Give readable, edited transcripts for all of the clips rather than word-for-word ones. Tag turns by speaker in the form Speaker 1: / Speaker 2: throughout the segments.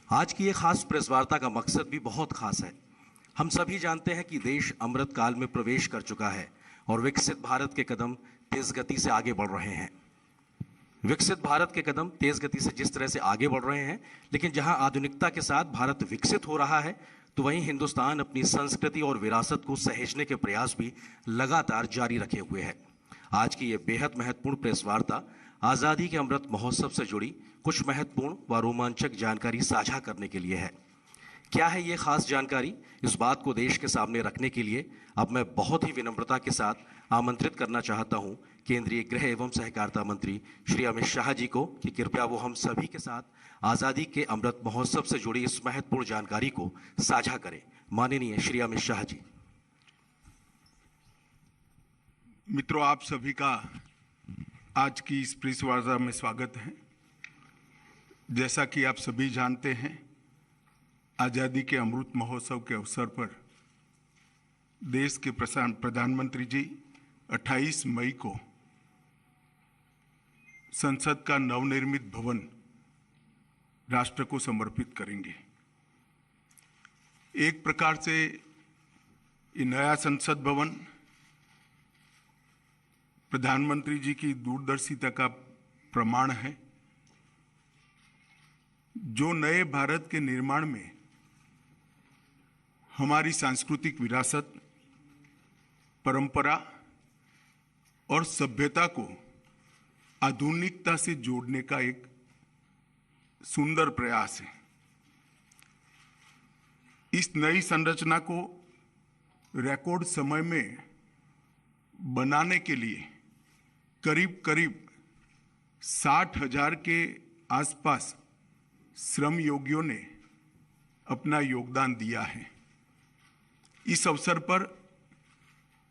Speaker 1: आज की ये खास प्रेस वार्ता का मकसद भी बहुत खास है। हम सभी जानते हैं कि देश अमृत काल में प्रवेश कर चुका है और विकसित भारत के कदम तेज गति से आगे बढ़ रहे हैं। विकसित भारत के कदम तेज गति से जिस तरह से आगे बढ़ रहे हैं, लेकिन जहां आधुनिकता के साथ भारत विकसित हो रहा है, तो वहीं हिंदुस्तान अपनी संस्कृति और विरासत को सहेजने के प्रयास भी लगातार जारी रखे हुए है। आज की ये बेहद महत्वपूर्ण प्रेस वार्ता आज़ादी के अमृत महोत्सव से जुड़ी कुछ महत्वपूर्ण व रोमांचक जानकारी साझा करने के लिए है। क्या है ये खास जानकारी, इस बात को देश के सामने रखने के लिए अब मैं बहुत ही विनम्रता के साथ आमंत्रित करना चाहता हूं केंद्रीय गृह एवं सहकारिता मंत्री श्री अमित शाह जी को कि कृपया वो हम सभी के साथ आज़ादी के अमृत महोत्सव से जुड़ी इस महत्वपूर्ण जानकारी को साझा करें। माननीय श्री अमित शाह जी।
Speaker 2: मित्रों, आप सभी का आज की इस प्रेस वार्ता में स्वागत है। जैसा कि आप सभी जानते हैं, आज़ादी के अमृत महोत्सव के अवसर पर देश के प्रधानमंत्री जी 28 मई को संसद का नवनिर्मित भवन राष्ट्र को समर्पित करेंगे। एक प्रकार से ये नया संसद भवन प्रधानमंत्री जी की दूरदर्शिता का प्रमाण है, जो नए भारत के निर्माण में हमारी सांस्कृतिक विरासत, परंपरा और सभ्यता को आधुनिकता से जोड़ने का एक सुंदर प्रयास है। इस नई संरचना को रिकॉर्ड समय में बनाने के लिए करीब करीब 60,000 के आसपास श्रम योगियों ने अपना योगदान दिया है। इस अवसर पर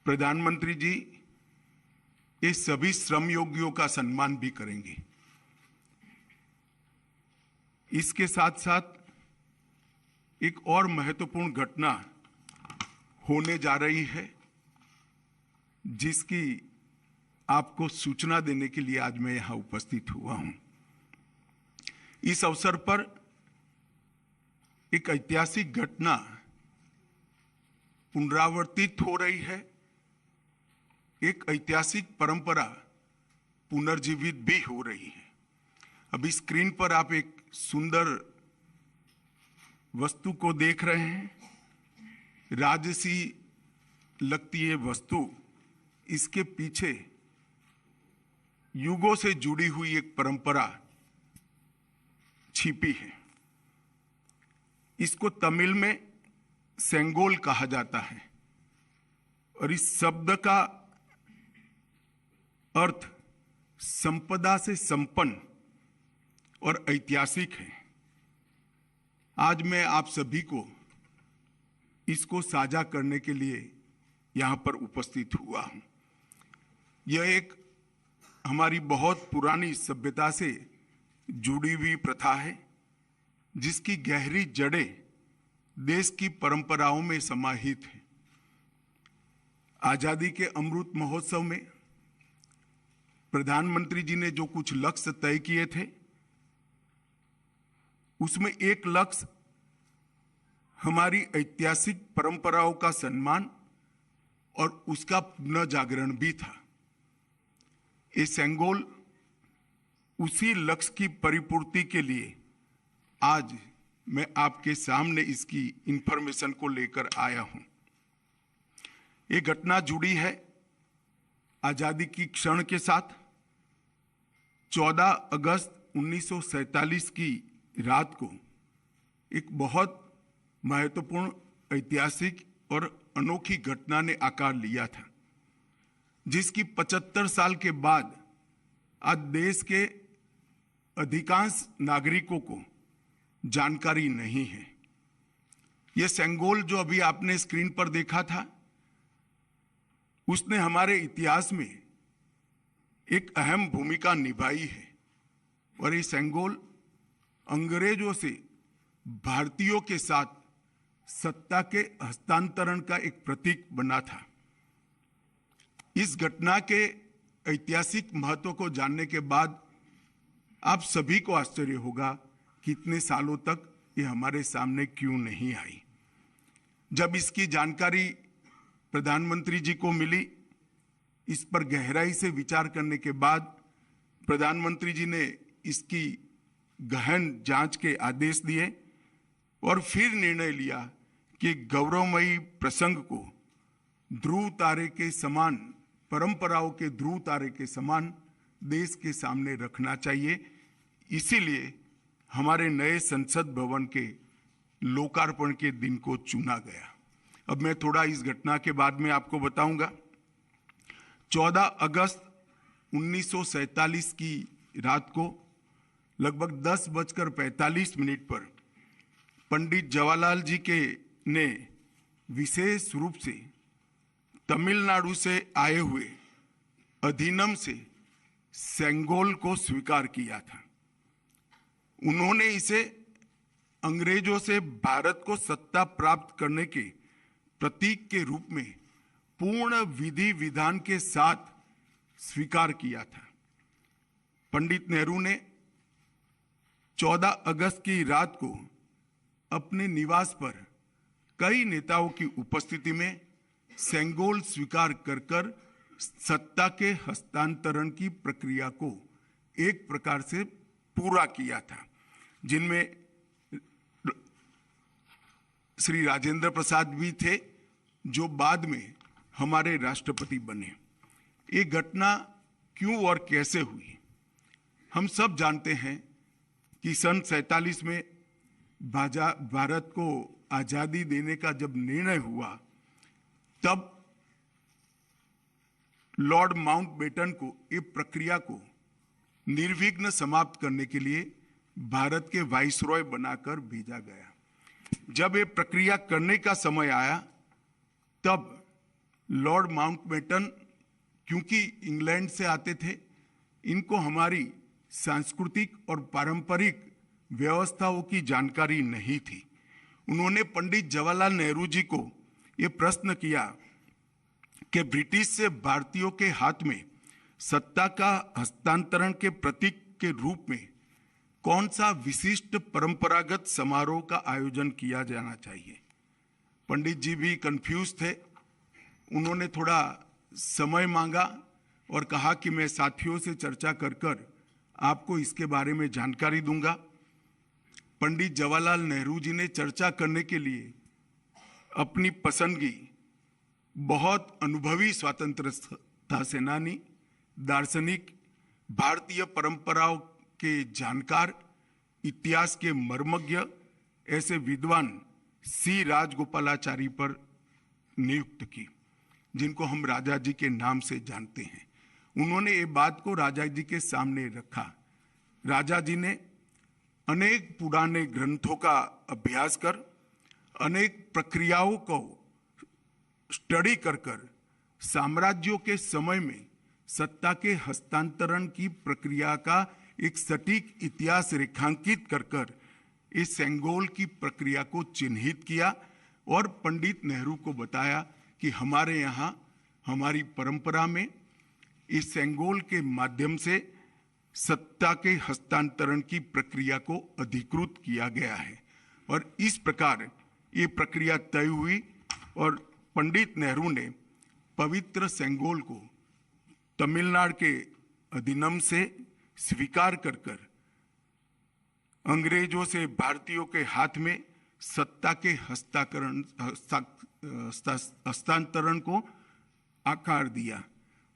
Speaker 2: प्रधानमंत्री जी ये सभी श्रम योगियों का सम्मान भी करेंगे। इसके साथ साथ एक और महत्वपूर्ण घटना होने जा रही है, जिसकी आपको सूचना देने के लिए आज मैं यहां उपस्थित हुआ हूं। इस अवसर पर एक ऐतिहासिक घटना पुनरावर्तित हो रही है। एक ऐतिहासिक परंपरा पुनर्जीवित भी हो रही है। अभी स्क्रीन पर आप एक सुंदर वस्तु को देख रहे हैं। राजसी लगती है वस्तु, इसके पीछे युगों से जुड़ी हुई एक परंपरा छिपी है। इसको तमिल में सेंगोल कहा जाता है और इस शब्द का अर्थ संपदा से संपन्न और ऐतिहासिक है। आज मैं आप सभी को इसको साझा करने के लिए यहां पर उपस्थित हुआ हूं। यह एक हमारी बहुत पुरानी सभ्यता से जुड़ी हुई प्रथा है, जिसकी गहरी जड़ें देश की परंपराओं में समाहित है। आजादी के अमृत महोत्सव में प्रधानमंत्री जी ने जो कुछ लक्ष्य तय किए थे, उसमें एक लक्ष्य हमारी ऐतिहासिक परंपराओं का सम्मान और उसका पुनर्जागरण भी था। ये सेंगोल उसी लक्ष्य की परिपूर्ति के लिए आज मैं आपके सामने इसकी इंफॉर्मेशन को लेकर आया हूं। ये घटना जुड़ी है आजादी की क्षण के साथ। 14 अगस्त 1947 की रात को एक बहुत महत्वपूर्ण ऐतिहासिक और अनोखी घटना ने आकार लिया था, जिसकी 75 साल के बाद आज देश के अधिकांश नागरिकों को जानकारी नहीं है। यह सेंगोल जो अभी आपने स्क्रीन पर देखा था, उसने हमारे इतिहास में एक अहम भूमिका निभाई है और ये सेंगोल अंग्रेजों से भारतीयों के साथ सत्ता के हस्तांतरण का एक प्रतीक बना था। इस घटना के ऐतिहासिक महत्व को जानने के बाद आप सभी को आश्चर्य होगा कि इतने सालों तक ये हमारे सामने क्यों नहीं आई। जब इसकी जानकारी प्रधानमंत्री जी को मिली, इस पर गहराई से विचार करने के बाद प्रधानमंत्री जी ने इसकी गहन जांच के आदेश दिए और फिर निर्णय लिया कि गौरवमयी प्रसंग को ध्रुव तारे के समान, परंपराओं के ध्रुव तारे के समान देश के सामने रखना चाहिए। इसीलिए हमारे नए संसद भवन के लोकार्पण के दिन को चुना गया। अब मैं थोड़ा इस घटना के बाद में आपको बताऊंगा। 14 अगस्त 1947 की रात को लगभग 10:45 पर पंडित जवाहरलाल जी के ने विशेष रूप से तमिलनाडु से आए हुए अधिनम से सेंगोल को स्वीकार किया था। उन्होंने इसे अंग्रेजों से भारत को सत्ता प्राप्त करने के प्रतीक के रूप में पूर्ण विधि विधान के साथ स्वीकार किया था। पंडित नेहरू ने 14 अगस्त की रात को अपने निवास पर कई नेताओं की उपस्थिति में सेंगोल स्वीकार कर सत्ता के हस्तांतरण की प्रक्रिया को एक प्रकार से पूरा किया था, जिनमें श्री राजेंद्र प्रसाद भी थे, जो बाद में हमारे राष्ट्रपति बने। ये घटना क्यों और कैसे हुई, हम सब जानते हैं कि सन 47 में भारत को आजादी देने का जब निर्णय हुआ, तब लॉर्ड माउंटबेटन को ये प्रक्रिया को निर्विघ्न समाप्त करने के लिए भारत के वाइसरॉय बनाकर भेजा गया। जब ये प्रक्रिया करने का समय आया, तब लॉर्ड माउंटबेटन, क्योंकि इंग्लैंड से आते थे, इनको हमारी सांस्कृतिक और पारंपरिक व्यवस्थाओं की जानकारी नहीं थी। उन्होंने पंडित जवाहरलाल नेहरू जी को ये प्रश्न किया कि ब्रिटिश से भारतीयों के हाथ में सत्ता का हस्तांतरण के प्रतीक के रूप में कौन सा विशिष्ट परंपरागत समारोह का आयोजन किया जाना चाहिए। पंडित जी भी कंफ्यूज थे। उन्होंने थोड़ा समय मांगा और कहा कि मैं साथियों से चर्चा कर आपको इसके बारे में जानकारी दूंगा। पंडित जवाहरलाल नेहरू जी ने चर्चा करने के लिए अपनी पसंदगी बहुत अनुभवी स्वतंत्रता सेनानी, दार्शनिक, भारतीय परंपराओं के जानकार, इतिहास के मर्मज्ञ ऐसे विद्वान सी राजगोपालाचारी पर नियुक्त की, जिनको हम राजा जी के नाम से जानते हैं। उन्होंने ये बात को राजा जी के सामने रखा। राजा जी ने अनेक पुराने ग्रंथों का अभ्यास कर, अनेक प्रक्रियाओं को स्टडी कर साम्राज्यों के समय में सत्ता के हस्तांतरण की प्रक्रिया का एक सटीक इतिहास रेखांकित कर इस सेंगोल की प्रक्रिया को चिन्हित किया और पंडित नेहरू को बताया कि हमारे यहाँ हमारी परंपरा में इस सेंगोल के माध्यम से सत्ता के हस्तांतरण की प्रक्रिया को अधिकृत किया गया है। और इस प्रकार ये प्रक्रिया तय हुई और पंडित नेहरू ने पवित्र सेंगोल को तमिलनाडु के अधिनम से स्वीकार कर अंग्रेजों से भारतीयों के हाथ में सत्ता के हस्तांतरण को आकार दिया।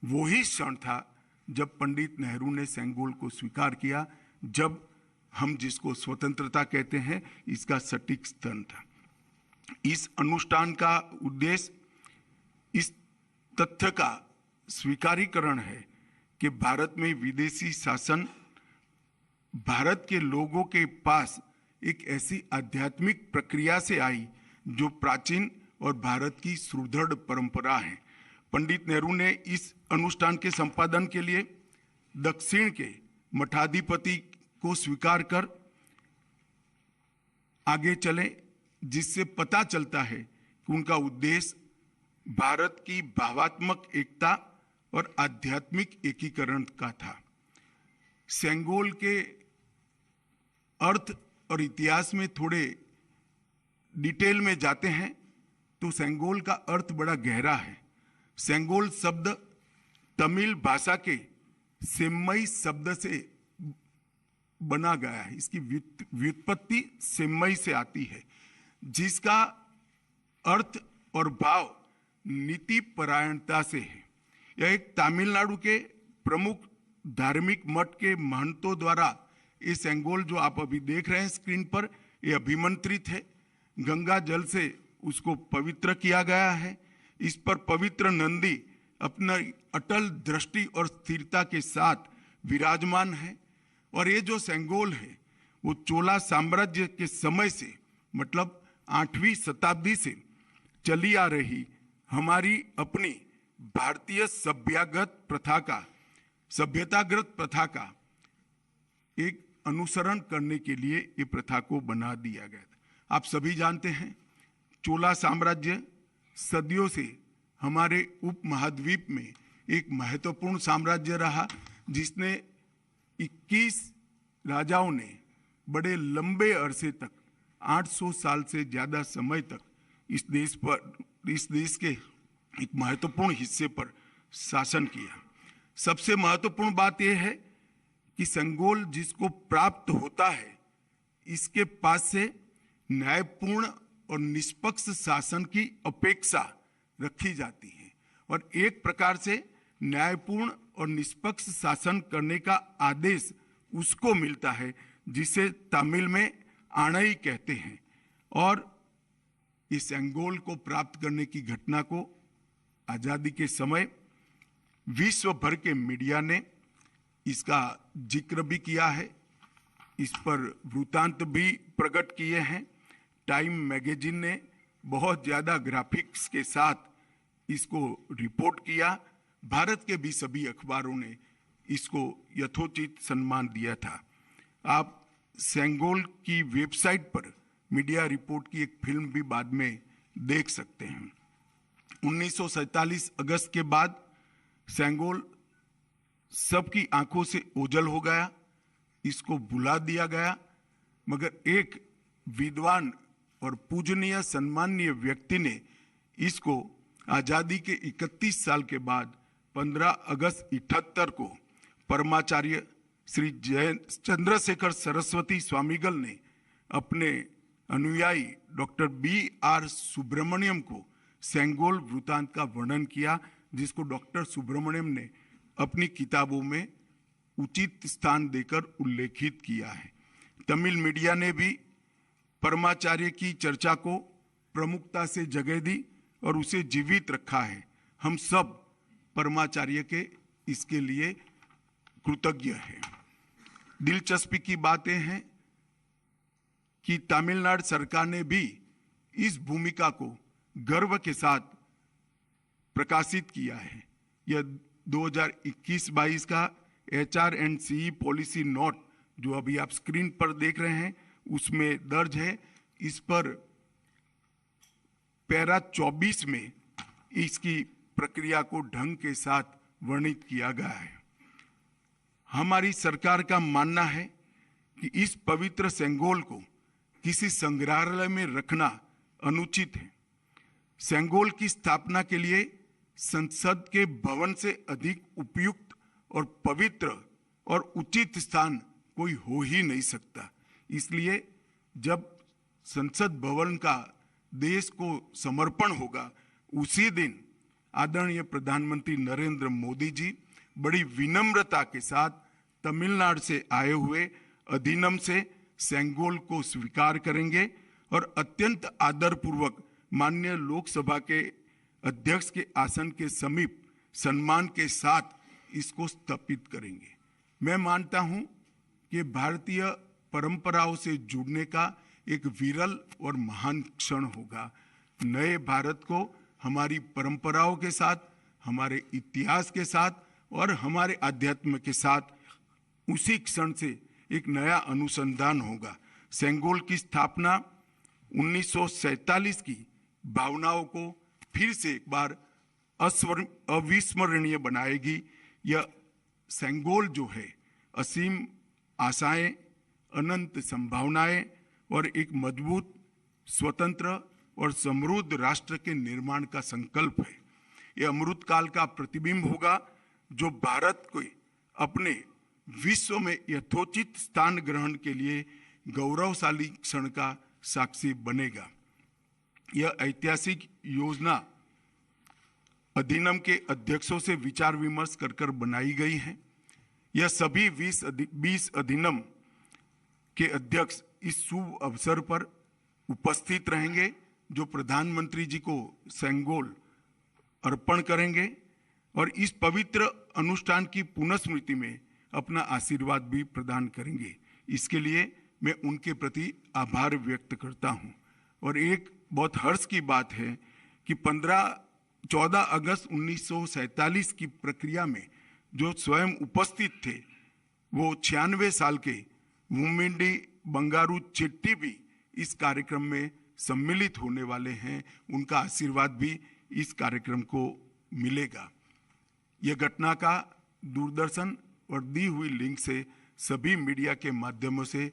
Speaker 2: वही क्षण था जब पंडित नेहरू ने सेंगोल को स्वीकार किया, जब हम जिसको स्वतंत्रता कहते हैं, इसका सटीक स्तन था। इस अनुष्ठान का उद्देश्य इस तथ्य का स्वीकारीकरण है कि भारत में विदेशी शासन भारत के लोगों के पास एक ऐसी आध्यात्मिक प्रक्रिया से आई जो प्राचीन और भारत की सुदृढ़ परंपरा है। पंडित नेहरू ने इस अनुष्ठान के संपादन के लिए दक्षिण के मठाधिपति को स्वीकार कर आगे चले, जिससे पता चलता है कि उनका उद्देश्य भारत की भावात्मक एकता और आध्यात्मिक एकीकरण का था। सेंगोल के अर्थ और इतिहास में थोड़े डिटेल में जाते हैं तो सेंगोल का अर्थ बड़ा गहरा है। सेंगोल शब्द तमिल भाषा के सेम्मई शब्द से बना गया है। इसकी व्युत्पत्ति सेम्मई से आती है, जिसका अर्थ और भाव नीति परायणता से है। यह एक तमिलनाडु के प्रमुख धार्मिक मठ के महंतों द्वारा ये सेंगोल जो आप अभी देख रहे हैं स्क्रीन पर, ये अभिमंत्रित है। गंगा जल से उसको पवित्र किया गया है। इस पर पवित्र नंदी अपना अटल दृष्टि और स्थिरता के साथ विराजमान है। और ये जो सेंगोल है वो चोला साम्राज्य के समय से, मतलब 8वीं शताब्दी से चली आ रही हमारी अपनी भारतीय सभ्यतागत प्रथा का एक अनुसरण करने के लिए ये प्रथा को बना दिया गया था। आप सभी जानते हैं चोला साम्राज्य सदियों से हमारे उपमहाद्वीप में एक महत्वपूर्ण साम्राज्य रहा, जिसने 21 राजाओं ने बड़े लंबे अरसे तक 800 साल से ज्यादा समय तक इस देश के एक महत्वपूर्ण हिस्से पर शासन किया। सबसे महत्वपूर्ण बात यह है कि सेंगोल जिसको प्राप्त होता है, इसके पास से न्यायपूर्ण और निष्पक्ष शासन की अपेक्षा रखी जाती है और एक प्रकार से न्यायपूर्ण और निष्पक्ष शासन करने का आदेश उसको मिलता है, जिसे तमिल में आणई कहते हैं। और इस सेंगोल को प्राप्त करने की घटना को आजादी के समय विश्व भर के मीडिया ने इसका जिक्र भी किया है, इस पर वृत्तांत भी प्रकट किए हैं। टाइम मैगजीन ने बहुत ज़्यादा ग्राफिक्स के साथ इसको रिपोर्ट किया। भारत के भी सभी अखबारों ने इसको यथोचित सम्मान दिया था। आप सेंगोल की वेबसाइट पर मीडिया रिपोर्ट की एक फिल्म भी बाद में देख सकते हैं। 1947 अगस्त के बाद सेंगोल सबकी आंखों से ओझल हो गया, इसको भुला दिया गया। मगर एक विद्वान और पूजनीय सम्मानीय व्यक्ति ने इसको आजादी के 31 साल के बाद 15 अगस्त 78 को परमाचार्य श्री चंद्रशेखर सरस्वती स्वामीगल ने अपने अनुयायी डॉक्टर B.R. सुब्रमण्यम को सेंगोल वृत्तांत का वर्णन किया, जिसको डॉक्टर सुब्रमण्यम ने अपनी किताबों में उचित स्थान देकर उल्लेखित किया है। तमिल मीडिया ने भी परमाचार्य की चर्चा को प्रमुखता से जगह दी और उसे जीवित रखा है। हम सब परमाचार्य के इसके लिए कृतज्ञ हैं। दिलचस्पी की बातें हैं कि तमिलनाडु सरकार ने भी इस भूमिका को गर्व के साथ प्रकाशित किया है। यह 2021-22 का HRC पॉलिसी नोट जो अभी आप स्क्रीन पर देख रहे हैं उसमें दर्ज है। इस पर पैरा 24 में इसकी प्रक्रिया को ढंग के साथ वर्णित किया गया है। हमारी सरकार का मानना है कि इस पवित्र सेंगोल को किसी संग्रहालय में रखना अनुचित है। सेंगोल की स्थापना के लिए संसद के भवन से अधिक उपयुक्त और पवित्र और उचित स्थान कोई हो ही नहीं सकता। इसलिए जब संसद भवन का देश को समर्पण होगा, उसी दिन आदरणीय प्रधानमंत्री नरेंद्र मोदी जी बड़ी विनम्रता के साथ तमिलनाडु से आए हुए अधिनियम से सेंगोल को स्वीकार करेंगे और अत्यंत आदरपूर्वक माननीय लोकसभा के अध्यक्ष के आसन के समीप सम्मान के साथ इसको स्थापित करेंगे। मैं मानता हूं कि भारतीय परंपराओं से जुड़ने का एक विरल और महान क्षण होगा। नए भारत को हमारी परंपराओं के साथ, हमारे इतिहास के साथ और हमारे अध्यात्म के साथ उसी क्षण से एक नया अनुसंधान होगा। सेंगोल की स्थापना 1947 की भावनाओं को फिर से एक बार अविस्मरणीय बनाएगी। यह सेंगोल जो है असीम आशाएं, अनंत संभावनाएं और एक मजबूत, स्वतंत्र और समृद्ध राष्ट्र के निर्माण का संकल्प है। यह अमृतकाल का प्रतिबिंब होगा जो भारत को अपने विश्व में यथोचित स्थान ग्रहण के लिए गौरवशाली क्षण का साक्षी बनेगा। यह ऐतिहासिक योजना अधिनियम के अध्यक्षों से विचार विमर्श कर बनाई गई है। यह सभी 20 अधिनियम के अध्यक्ष इस शुभ अवसर पर उपस्थित रहेंगे, जो प्रधानमंत्री जी को सेंगोल अर्पण करेंगे और इस पवित्र अनुष्ठान की पुनस्मृति में अपना आशीर्वाद भी प्रदान करेंगे। इसके लिए मैं उनके प्रति आभार व्यक्त करता हूं। और एक बहुत हर्ष की बात है कि 14 अगस्त 1947 की प्रक्रिया में जो स्वयं उपस्थित थे, वो 96 साल के मुम्मिडी बंगारू चेट्टी भी इस कार्यक्रम में सम्मिलित होने वाले हैं। उनका आशीर्वाद भी इस कार्यक्रम को मिलेगा। यह घटना का दूरदर्शन और दी हुई लिंक से सभी मीडिया के माध्यमों से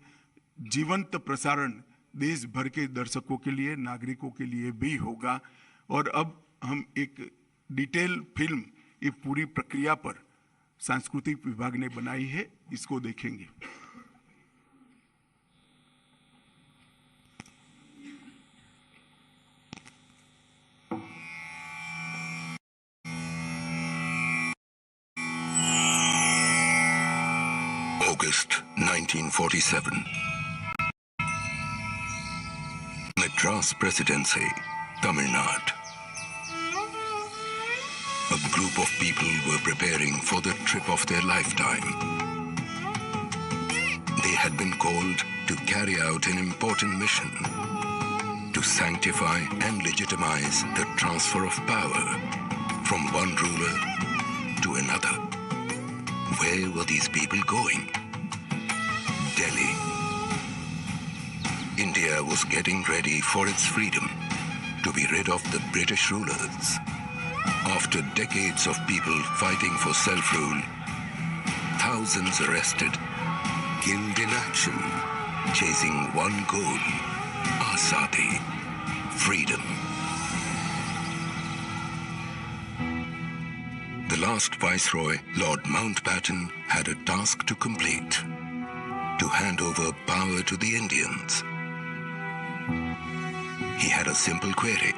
Speaker 2: जीवंत प्रसारण देश भर के दर्शकों के लिए, नागरिकों के लिए भी होगा। और अब हम एक डिटेल फिल्म ये पूरी प्रक्रिया पर सांस्कृतिक विभाग ने बनाई है, इसको देखेंगे।
Speaker 3: August 1947. Madras Presidency, Tamil Nadu. A group of people were preparing for the trip of their lifetime. They had been called to carry out an important mission, to sanctify and legitimize the transfer of power from one ruler to another. Where were these people going? Delhi. India was getting ready for its freedom, to be rid of the British rulers. After decades of people fighting for self-rule, thousands arrested, killed in action, chasing one goal, Azadi, freedom. The last Viceroy, Lord Mountbatten, had a task to complete, to hand over power to the Indians. He had a simple query.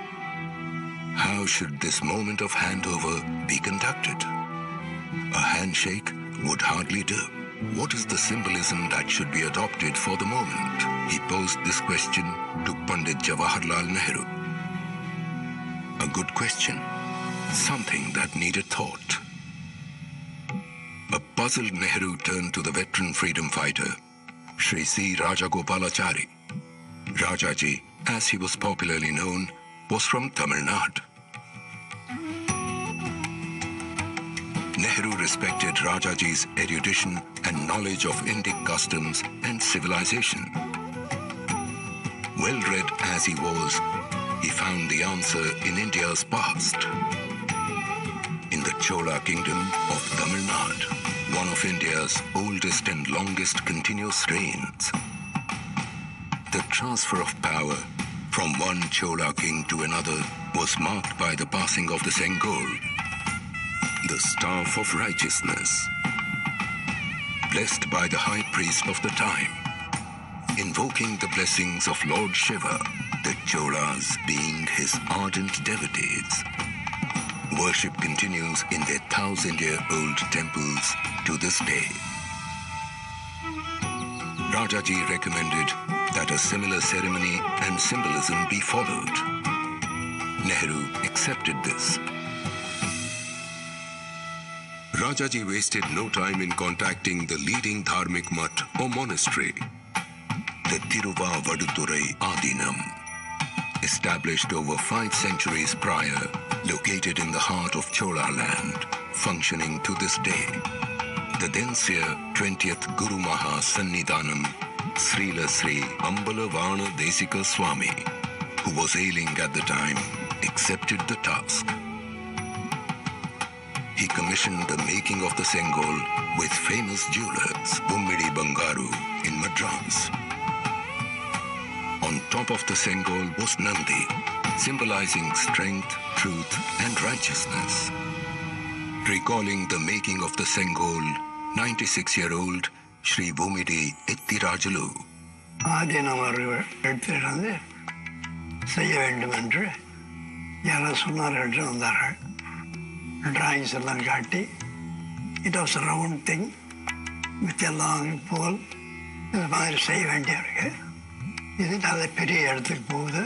Speaker 3: How should this moment of handover be conducted? A handshake would hardly do. What is the symbolism that should be adopted for the moment? He posed this question to Pandit Jawaharlal Nehru. A good question, something that needed thought. A puzzled Nehru turned to the veteran freedom fighter, Shri C. Rajagopalachari. Rajaji, as he was popularly known, was from Tamil Nadu. Nehru respected Rajaji's erudition and knowledge of Indic customs and civilization. Well-read as he was, he found the answer in India's past. In the Chola kingdom of Tamil Nadu, one of India's oldest and longest continuous reigns. The transfer of power from one Chola king to another was marked by the passing of the Sengol, the staff of righteousness, blessed by the high priest of the time, invoking the blessings of Lord Shiva, the Cholas being his ardent devotees. Worship continues in their 1,000-year-old temples to this day. Rajaji recommended that a similar ceremony and symbolism be followed. Nehru accepted this. Rajaji wasted no time in contacting the leading Dharmic mutt or monastery, the Thiruvadurai Adinam, established over 5 centuries prior, located in the heart of Chola land, functioning to this day. The then seer 20th Guru Maha Sannidhanam, Srila Sri Ambalavana Desika Swami, who was ailing at the time, accepted the task. He commissioned the making of the Sengol with famous jewelers, Mummidi Bangaru in Madras. top of the Sengol was Nandi, symbolizing strength, truth, and righteousness. Recalling the making of the Sengol, 96-year-old Sri Bhumidi Ettirajulu.
Speaker 4: ஆதினவர்கள் எடுத்துட்டு செய்ய வேண்டும் என்று யாரோ சொன்னார்கள் வந்தார்கள். Drawings எல்லாம் காட்டி it was round thing with எல்லாம் போல் இது மாதிரி செய்ய வேண்டியிருக்கு. இது நல்ல பெரிய இடத்துக்கு போகுது,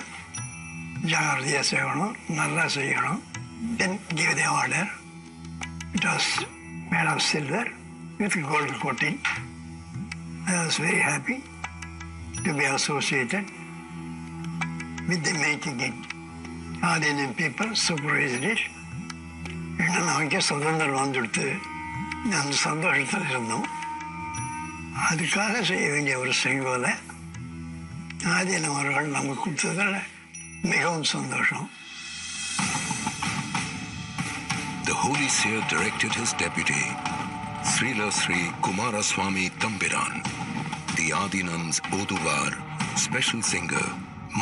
Speaker 4: ஜாகிரதையாக செய்யணும், நல்லா செய்யணும். தென் give the order. It was made of silver with gold coating. I was very happy to be associated with the making it. Indian people supervised it. இன்னும் நமக்கே சுதந்திரம் வந்துடுத்து அந்த சந்தோஷத்தில் இருந்தோம். அதுக்காக செய்ய வேண்டிய ஒரு செங்கோலை ஆதீனம் அவர்கள் நமக்கு கொடுத்ததில் மிகவும் சந்தோஷம்.
Speaker 3: The Holy Seer directed his deputy, Srila Sri Kumaraswamy Thambiran, the Adinam's Oduvar, special singer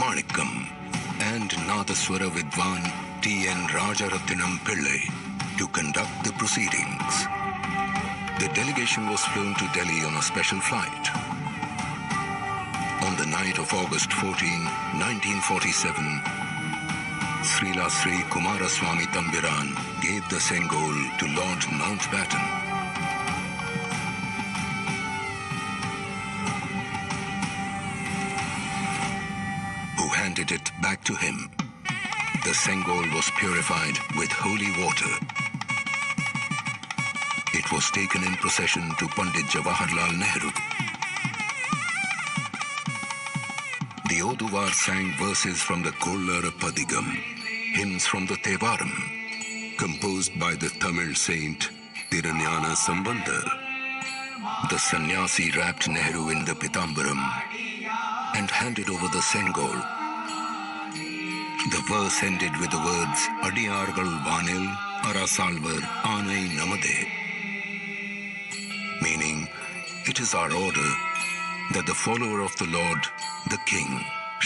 Speaker 3: Manikam, and Nadaswara Vidwan T.N. Rajarathinam Pillai to conduct the proceedings. The delegation was flown to Delhi on a special flight. On the night of August 14, 1947, Srila Sri Kumaraswamy Thambiran gave the Sengol to Lord Mountbatten. Who handed it back to him. The Sengol was purified with holy water. It was taken in procession to Pandit Jawaharlal Nehru. The Oduvar sang verses from the Kollara Padigam, hymns from the Thevaram, composed by the Tamil saint Tirunjana Sambandar. The sannyasi wrapped Nehru in the Pitambaram and handed over the Sengol. The verse ended with the words Adiyargal Vanil Arasalvar Anai Namade, meaning it is our order that the follower of the Lord, the King,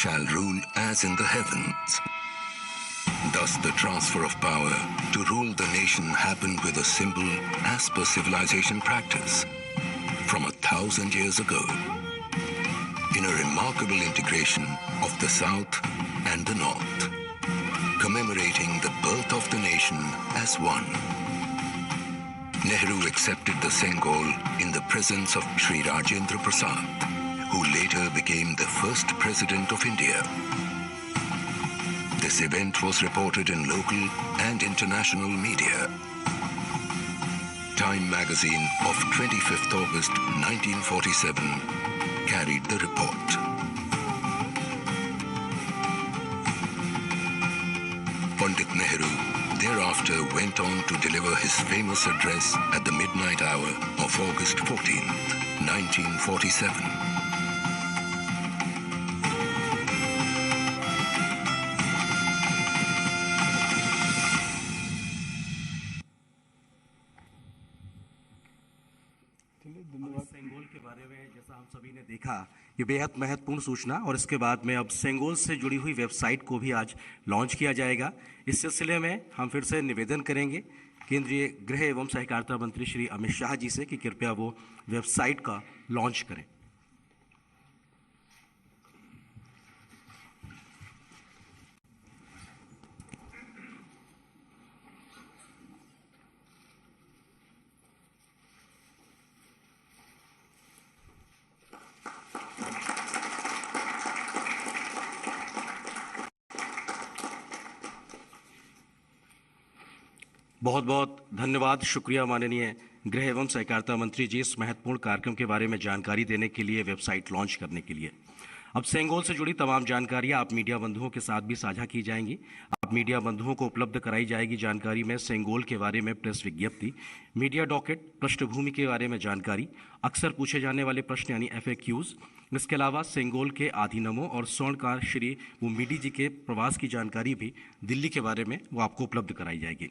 Speaker 3: shall rule as in the heavens. Thus the transfer of power to rule the nation happened with a symbol as per civilization practice from 1,000 years ago, in a remarkable integration of the South and the North, commemorating the birth of the nation as one. Nehru accepted the Sengol in the presence of Sri Rajendra Prasad, who later became the first president of India. This event was reported in local and international media. Time magazine of 25th August 1947 carried the report. Pandit Nehru thereafter went on to deliver his famous address at the midnight hour of August 14th, 1947.
Speaker 1: Sengol के बारे में जैसा हम सभी ने देखा, ये बेहद महत्वपूर्ण सूचना, और इसके बाद में अब सेंगोल से जुड़ी हुई वेबसाइट को भी आज लॉन्च किया जाएगा। इस सिलसिले में हम फिर से निवेदन करेंगे केंद्रीय गृह एवं सहकारिता मंत्री श्री अमित शाह जी से कि कृपया वो वेबसाइट का लॉन्च करें। बहुत बहुत धन्यवाद, शुक्रिया माननीय गृह एवं सहकारिता मंत्री जी, इस महत्वपूर्ण कार्यक्रम के बारे में जानकारी देने के लिए, वेबसाइट लॉन्च करने के लिए। अब सेंगोल से जुड़ी तमाम जानकारियां आप मीडिया बंधुओं के साथ भी साझा की जाएंगी। आप मीडिया बंधुओं को उपलब्ध कराई जाएगी जानकारी में सेंगोल के बारे में प्रेस विज्ञप्ति, मीडिया डॉकेट, पृष्ठभूमि के बारे में जानकारी, अक्सर पूछे जाने वाले प्रश्न यानी FAQs। इसके अलावा सेंगोल के आधीनमों और स्वर्णकार श्री भूमिडी जी के प्रवास की जानकारी भी दिल्ली के बारे में वो आपको उपलब्ध कराई जाएगी।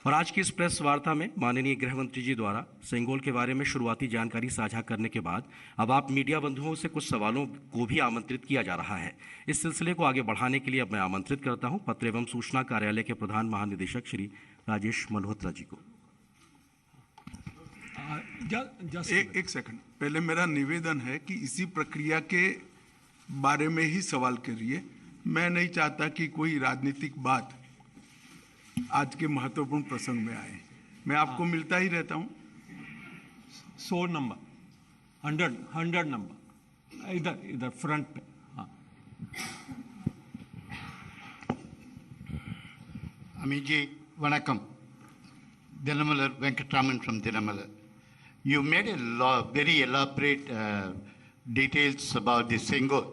Speaker 1: और आज की इस प्रेस वार्ता में माननीय गृह मंत्री जी द्वारा सेंगोल के बारे में शुरुआती जानकारी साझा करने के बाद अब आप मीडिया बंधुओं से कुछ सवालों को भी आमंत्रित किया जा रहा है। इस सिलसिले को आगे बढ़ाने के लिए अब मैं आमंत्रित करता हूं पत्र एवं सूचना कार्यालय के प्रधान महानिदेशक श्री राजेश मल्होत्रा जी को।
Speaker 2: एक सेकंड, पहले मेरा निवेदन है कि इसी प्रक्रिया के बारे में ही सवाल करिए। मैं नहीं चाहता कि कोई राजनीतिक बात आज के महत्वपूर्ण प्रसंग में आए। मैं आपको मिलता ही रहता हूं।
Speaker 5: 100 नंबर 100 नंबर इधर फ्रंट पे। हाँ,
Speaker 6: Amiji, Vanakkam. Dinamalar Venkatraman from Dinamalar. You made a very elaborate details about the Senghol.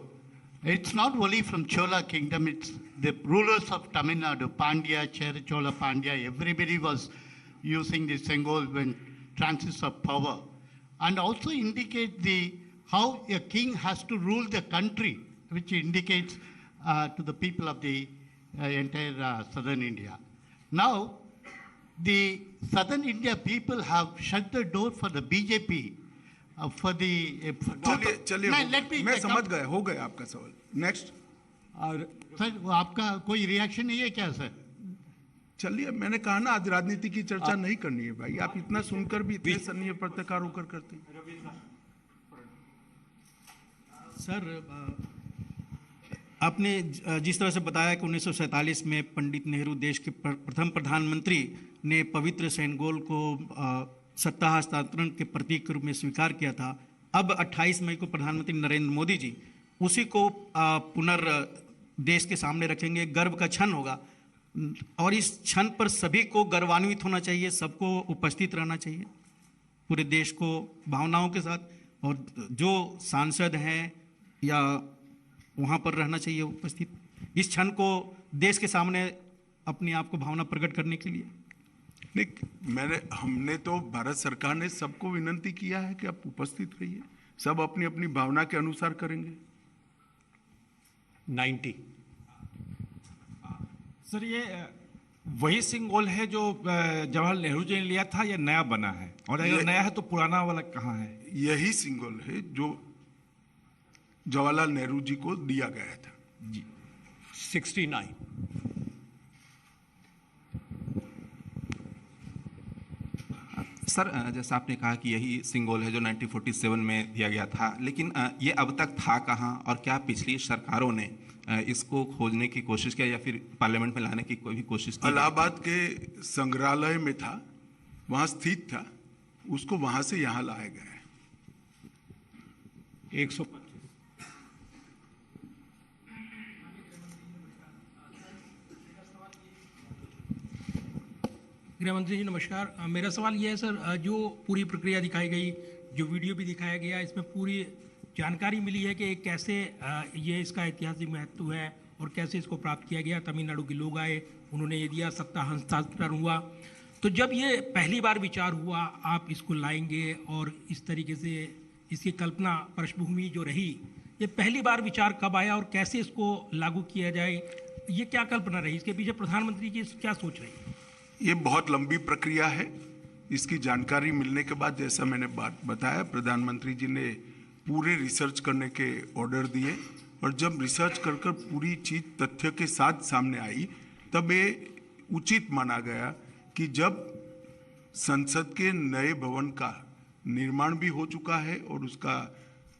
Speaker 6: It's not only from Chola kingdom, it's the rulers of Tamil Nadu, Pandya, Chera Chola Pandya, everybody was using the Senghol when transits of power. And also indicate how a king has to rule the country, which indicates to the people of the entire southern India. Now, the southern India people have shut the door for the BJP for the.
Speaker 2: चलिए मैं समझ गया, हो गया आपका सवाल। Next.
Speaker 6: और sir वो आपका कोई रिएक्शन नहीं है क्या सर?
Speaker 2: चलिए, मैंने कहा ना आज राजनीति की चर्चा नहीं करनी है भाई। आप इतना सुनकर भी इतने सन्नीय पत्रकार होकर करते हैं।
Speaker 7: सर, आपने जिस तरह से बताया कि 1947 में पंडित नेहरू देश के प्रथम प्रधानमंत्री ने पवित्र सेंगोल को सत्ता हस्तांतरण के प्रतीक के रूप में स्वीकार किया था। अब 28 मई को प्रधानमंत्री नरेंद्र मोदी जी उसी को देश के सामने रखेंगे। गर्व का क्षण होगा और इस क्षण पर सभी को गर्वान्वित होना चाहिए, सबको उपस्थित रहना चाहिए पूरे देश को भावनाओं के साथ, और जो सांसद हैं या वहाँ पर रहना चाहिए उपस्थित, इस क्षण को देश के सामने अपने आप को भावना प्रकट करने के लिए।
Speaker 2: नहीं, हमने तो भारत सरकार ने सबको विनंती किया है कि आप उपस्थित रहिए, सब अपनी अपनी भावना के अनुसार करेंगे।
Speaker 5: 90
Speaker 8: सर, ये वही सिंगोल है जो जवाहरलाल नेहरू जी ने लिया था या नया बना है? और अगर नया है तो पुराना वाला कहाँ है?
Speaker 2: यही सिंगोल है जो जवाहरलाल नेहरू जी को दिया गया था
Speaker 5: जी। 69
Speaker 9: सर, जैसा आपने कहा कि यही सिंगोल है जो 1947 में दिया गया था, लेकिन ये अब तक था कहाँ और क्या पिछली सरकारों ने इसको खोजने की कोशिश किया या फिर पार्लियामेंट में लाने की कोई भी कोशिश की?
Speaker 2: इलाहाबाद के संग्रहालय में था, वहाँ स्थित था, उसको वहाँ से यहाँ लाया गया है।
Speaker 5: 125
Speaker 10: गृह मंत्री जी नमस्कार। मेरा सवाल ये है सर, जो पूरी प्रक्रिया दिखाई गई, जो वीडियो भी दिखाया गया, इसमें पूरी जानकारी मिली है कि कैसे ये इसका ऐतिहासिक महत्व है और कैसे इसको प्राप्त किया गया। तमिलनाडु के लोग आए, उन्होंने ये दिया, सत्ता हस्तांतरण हुआ। तो जब ये पहली बार विचार हुआ आप इसको लाएंगे और इस तरीके से इसकी कल्पना पृष्ठभूमि जो रही, ये पहली बार विचार कब आया और कैसे इसको लागू किया जाए, ये क्या कल्पना रही, इसके पीछे प्रधानमंत्री की क्या सोच रही?
Speaker 2: ये बहुत लंबी प्रक्रिया है। इसकी जानकारी मिलने के बाद, जैसा मैंने बात बताया, प्रधानमंत्री जी ने पूरे रिसर्च करने के ऑर्डर दिए और जब रिसर्च कर पूरी चीज तथ्य के साथ सामने आई, तब ये उचित माना गया कि जब संसद के नए भवन का निर्माण भी हो चुका है और उसका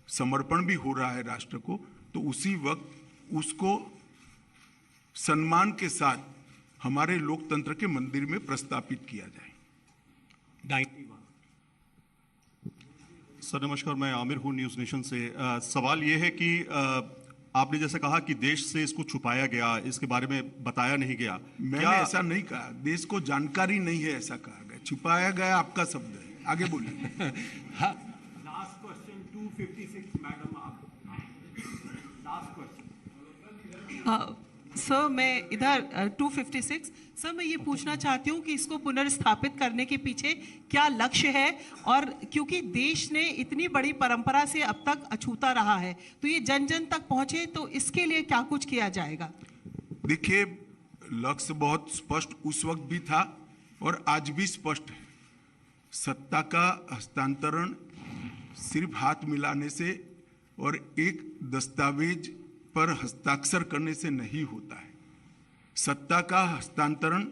Speaker 2: समर्पण भी हो रहा है राष्ट्र को, तो उसी वक्त उसको सम्मान के साथ हमारे लोकतंत्र के मंदिर में प्रस्तापित किया जाए।
Speaker 5: 91
Speaker 11: सर नमस्कार, मैं आमिर हूँ न्यूज़ नेशन से। सवाल ये है कि आपने जैसे कहा कि देश से इसको छुपाया गया, इसके बारे में बताया नहीं गया।
Speaker 2: मैंने ऐसा नहीं कहा, देश को जानकारी नहीं है ऐसा कहा गया। छुपाया गया आपका शब्द है, आगे बोलिए।
Speaker 5: लास्ट क्वेश्चन 256 मैडम, आप लास्ट क्वेश्चन।
Speaker 12: सर मैं इधर 256 सर मैं ये पूछना चाहती हूँ कि इसको पुनर्स्थापित करने के पीछे क्या लक्ष्य है, और क्योंकि देश ने इतनी बड़ी परंपरा से अब तक अछूता रहा है, तो ये जन जन तक पहुंचे, तो इसके लिए क्या कुछ किया जाएगा?
Speaker 2: देखिए, लक्ष्य बहुत स्पष्ट उस वक्त भी था और आज भी स्पष्ट है, सत्ता का हस्तांतरण सिर्फ हाथ मिलाने से और एक दस्तावेज पर हस्ताक्षर करने से नहीं होता है। सत्ता का हस्तांतरण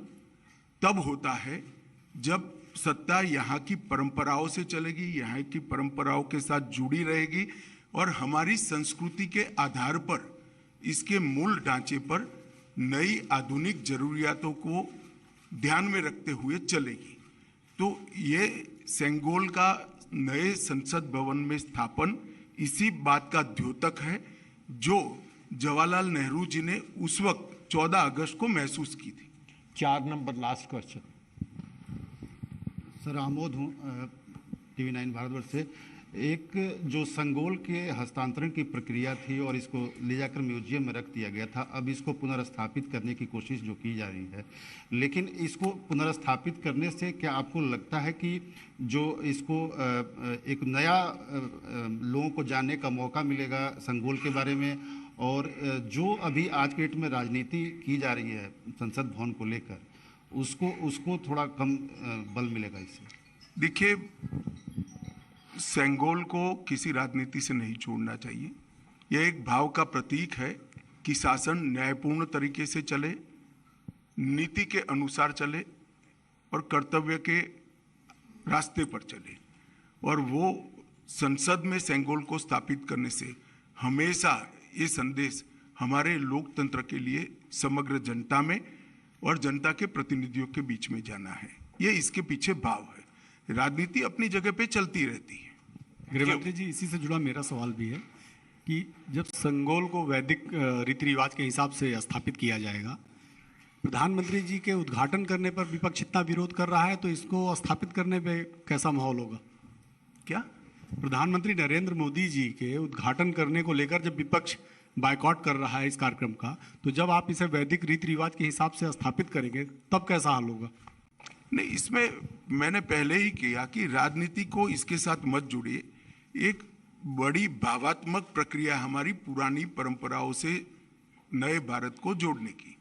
Speaker 2: तब होता है जब सत्ता यहाँ की परंपराओं से चलेगी, यहाँ की परंपराओं के साथ जुड़ी रहेगी और हमारी संस्कृति के आधार पर, इसके मूल ढांचे पर नई आधुनिक जरूरियातों को ध्यान में रखते हुए चलेगी। तो ये सेंगोल का नए संसद भवन में स्थापन इसी बात का द्योतक है जो जवाहरलाल नेहरू जी ने उस वक्त 14 अगस्त को महसूस की थी।
Speaker 5: 4 number last question.
Speaker 6: Sir Amod हूँ TV 9 भारतवर्ष से। एक जो संगोल के हस्तांतरण की प्रक्रिया थी और इसको ले जाकर म्यूजियम में रख दिया गया था, अब इसको पुनर्स्थापित करने की कोशिश जो की जा रही है, लेकिन इसको पुनर्स्थापित करने से क्या आपको लगता है कि जो इसको एक नया लोगों को जानने का मौका मिलेगा संगोल के बारे में, और जो अभी आज के डेट में राजनीति की जा रही है संसद भवन को लेकर, उसको थोड़ा कम बल मिलेगा इससे?
Speaker 2: देखिए, सेंगोल को किसी राजनीति से नहीं छोड़ना चाहिए। यह एक भाव का प्रतीक है कि शासन न्यायपूर्ण तरीके से चले, नीति के अनुसार चले और कर्तव्य के रास्ते पर चले। और वो संसद में सेंगोल को स्थापित करने से हमेशा ये संदेश हमारे लोकतंत्र के लिए समग्र जनता में और जनता के प्रतिनिधियों के बीच में जाना है। ये इसके पीछे भाव है। राजनीति अपनी जगह पे चलती रहती है।
Speaker 13: गृहमंत्री जी, इसी से जुड़ा मेरा सवाल भी है कि जब संगोल को वैदिक रीति रिवाज के हिसाब से स्थापित किया जाएगा, प्रधानमंत्री जी के उद्घाटन करने पर विपक्ष इतना विरोध कर रहा है, तो इसको स्थापित करने पे कैसा माहौल होगा?
Speaker 2: क्या?
Speaker 13: प्रधानमंत्री नरेंद्र मोदी जी के उद्घाटन करने को लेकर जब विपक्ष बायकॉट कर रहा है इस कार्यक्रम का, तो जब आप इसे वैदिक रीति रिवाज के हिसाब से स्थापित करेंगे तब कैसा हाल होगा?
Speaker 2: नहीं, इसमें मैंने पहले ही किया कि राजनीति को इसके साथ मत जोड़िए। एक बड़ी भावात्मक प्रक्रिया हमारी पुरानी परंपराओं से नए भारत को जोड़ने की,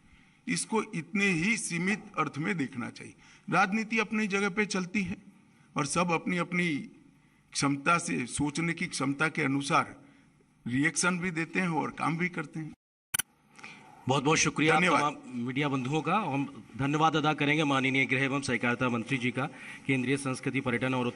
Speaker 2: इसको इतने ही सीमित अर्थ में देखना चाहिए। राजनीति अपनी जगह पे चलती है और सब अपनी अपनी क्षमता से, सोचने की क्षमता के अनुसार रिएक्शन भी देते हैं और काम भी करते हैं।
Speaker 1: बहुत बहुत शुक्रिया तमाम मीडिया बंधुओं का। हम धन्यवाद अदा करेंगे माननीय गृह एवं सहकारिता मंत्री जी का, केंद्रीय संस्कृति पर्यटन और